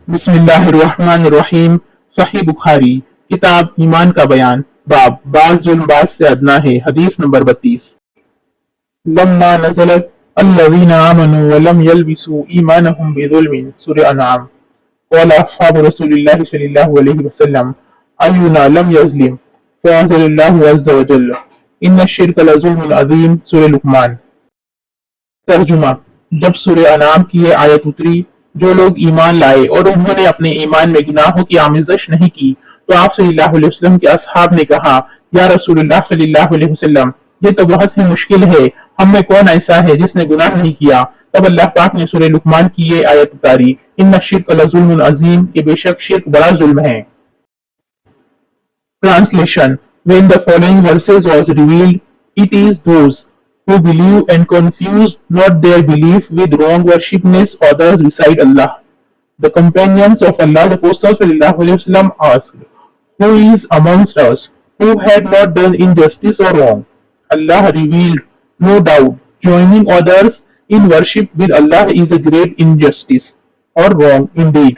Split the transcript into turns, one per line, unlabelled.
بسم اللہ الرحمن الرحیم۔ صحیح بخاری کتاب ایمان کا بیان، باب بعض ظلم بعض سے ادنا ہے، حدیث نمبر 32۔ لما نزلت الذین آمنوا ولم يلبسوا ایمانهم بظلم، سورہ انعام۔ قال اصحاب رسول اللہ صلی اللہ علیہ وسلم اینا لم یظلم، فانزل اللہ عز وجل ان الشرک لظلم عظیم، سورہ لقمان۔ ترجمہ: جب سورہ انعام کی یہ آیت اتری، جو لوگ ایمان لائے اور انہوں نے اپنے ایمان میں گناہوں کی آمیزش نہیں کی، تو آپ صلی اللہ علیہ وسلم کے اصحاب نے کہا، یا رسول اللہ صلی اللہ علیہ وسلم، یہ تو بہت ہی مشکل ہے، ہم میں کون ایسا ہے جس نے گناہ نہیں کیا؟ تب اللہ پاک نے سورہ لقمان کی یہ آیت اتاری، ان الشرک لظلم عظیم، کہ بے شک شرک بڑا ظلم ہے۔ Translation: When the following verses was revealed, it is those who believe and confuse not their belief with wrong worshipness others beside Allah. The companions of Allah's Apostle ﷺ asked, Who is amongst us who had not done injustice or wrong? Allah revealed, No doubt, joining others in worship with Allah is a great injustice or wrong indeed.